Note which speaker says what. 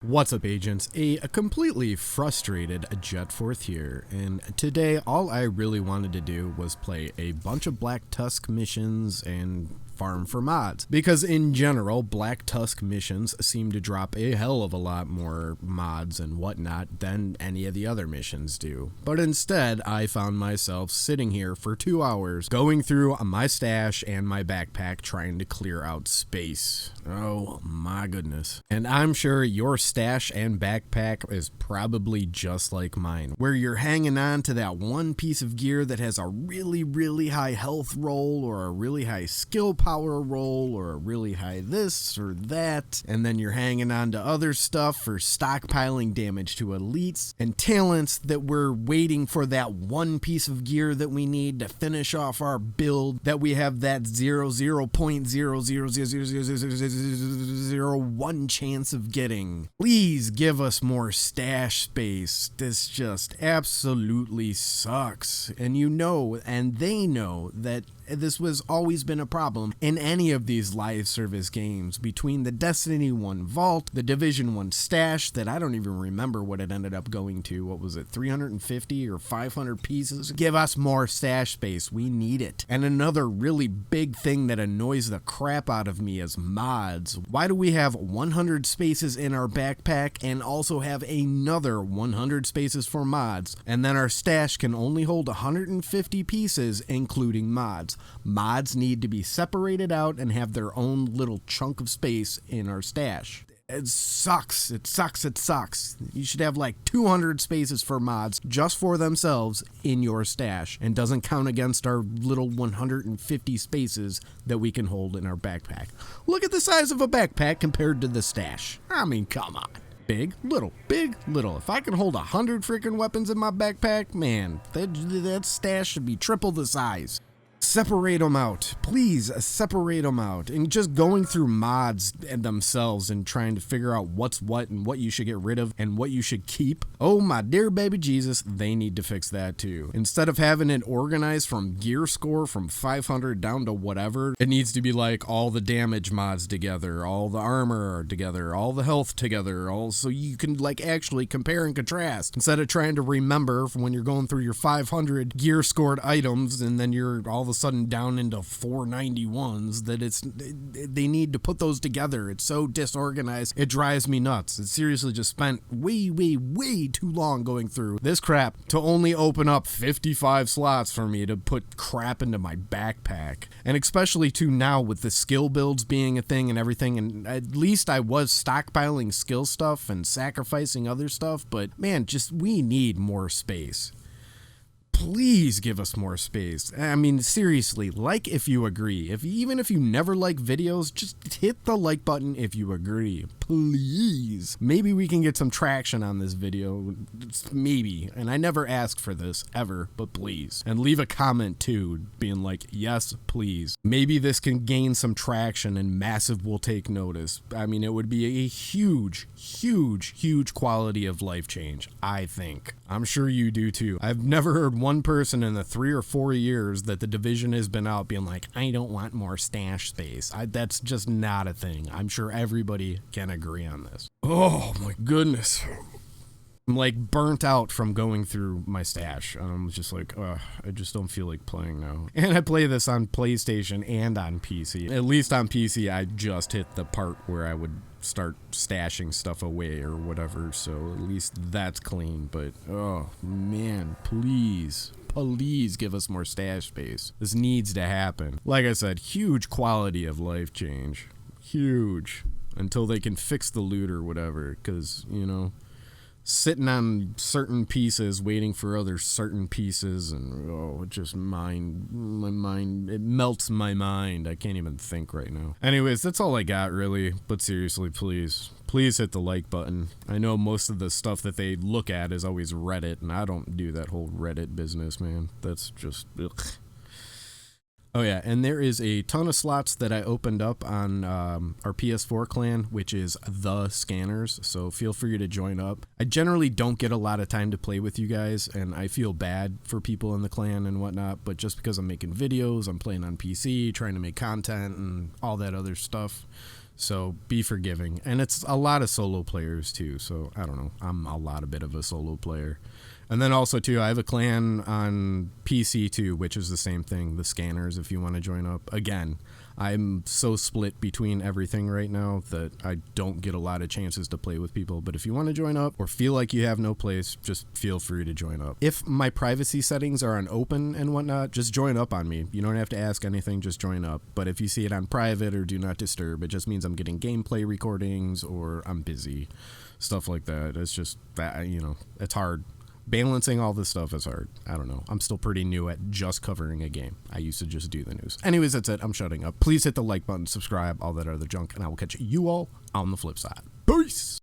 Speaker 1: What's up, agents? A completely frustrated Jetforth here, and today all I really wanted to do was play a bunch of Black Tusk missions and farm for mods, because in general Black Tusk missions seem to drop a hell of a lot more mods and whatnot than any of the other missions do. But instead I found myself sitting here for 2 hours going through my stash and my backpack trying to clear out space. Oh my goodness. And I'm sure your stash and backpack is probably just like mine, where you're hanging on to that one piece of gear that has a really high health roll or a really high skill power roll or a really high this or that, and then you're hanging on to other stuff for stockpiling damage to elites and talents that we're waiting for that one piece of gear that we need to finish off our build that we have that 0.0000001 chance of getting. Please give us more stash space. This just absolutely sucks. And you know, and they know that this was always been a problem in any of these live service games, between the Destiny 1 vault, the Division 1 stash that I don't even remember what it ended up going to. What was it, 350 or 500 pieces? Give us more stash space. We need it. And another really big thing that annoys the crap out of me is mods. Why do we have 100 spaces in our backpack and also have another 100 spaces for mods, and then our stash can only hold 150 pieces including mods? Mods need to be separated out and have their own little chunk of space in our stash. It sucks. It sucks. It sucks. You should have like 200 spaces for mods just for themselves in your stash, and doesn't count against our little 150 spaces that we can hold in our backpack. Look at the size of a backpack compared to the stash. I mean, come on. Big, little, big, little. If I can hold 100 freaking weapons in my backpack, man, that stash should be triple the size. Separate them out. Please separate them out. And just going through mods and themselves and trying to figure out what's what and what you should get rid of and what you should keep. Oh my dear baby Jesus, they need to fix that too. Instead of having it organized from gear score from 500 down to whatever, it needs to be like all the damage mods together, all the armor together, all the health together, all so you can like actually compare and contrast, instead of trying to remember from when you're going through your 500 gear scored items and then you're all of a sudden down into 491s. They need to put those together. It's so disorganized, it drives me nuts. It seriously just spent way too long going through this crap to only open up 55 slots for me to put crap into my backpack. And especially too now with the skill builds being a thing and everything, and at least I was stockpiling skill stuff and sacrificing other stuff, but man, just we need more space. Please give us more space. I mean, seriously, like if you agree. Even if you never like videos, just hit the like button if you agree. Please. Maybe we can get some traction on this video. Maybe. And I never asked for this, ever, but please. And leave a comment too, being like, yes, please. Maybe this can gain some traction and Massive will take notice. I mean, it would be a huge quality of life change, I think. I'm sure you do too. I've never heard one person in the 3 or 4 years that the Division has been out being like, I don't want more stash space. That's just not a thing. I'm sure everybody can agree on this. Oh my goodness. I'm like burnt out from going through my stash. I'm just like, I just don't feel like playing now. And I play this on PlayStation and on PC. At least on PC, I just hit the part where I would start stashing stuff away or whatever, so at least that's clean. But oh man, please give us more stash space. This needs to happen. Like I said, huge quality of life change. Huge. Until they can fix the loot or whatever, because, you know, sitting on certain pieces waiting for other certain pieces, and it just it melts my mind. I can't even think right now. Anyways, that's all I got really, but seriously, please hit the like button. I know most of the stuff that they look at is always Reddit, and I don't do that whole Reddit business, man. That's just ugh. Oh yeah, and there is a ton of slots that I opened up on our PS4 clan, which is The Scanners, so feel free to join up. I generally don't get a lot of time to play with you guys, and I feel bad for people in the clan and whatnot, but just because I'm making videos, I'm playing on PC, trying to make content, and all that other stuff. So be forgiving. And it's a lot of solo players too. So I don't know. I'm a bit of a solo player. And then also too, I have a clan on PC too, which is the same thing. The Scanners, if you want to join up. Again, I'm so split between everything right now that I don't get a lot of chances to play with people. But if you want to join up or feel like you have no place, just feel free to join up. If my privacy settings are on open and whatnot, just join up on me. You don't have to ask anything, just join up. But if you see it on private or do not disturb, it just means I'm getting gameplay recordings or I'm busy. Stuff like that. It's just that, it's hard. Balancing all this stuff is hard. I don't know. I'm still pretty new at just covering a game. I used to just do the news. Anyways, that's it. I'm shutting up. Please hit the like button, subscribe, all that other junk, and I will catch you all on the flip side. Peace!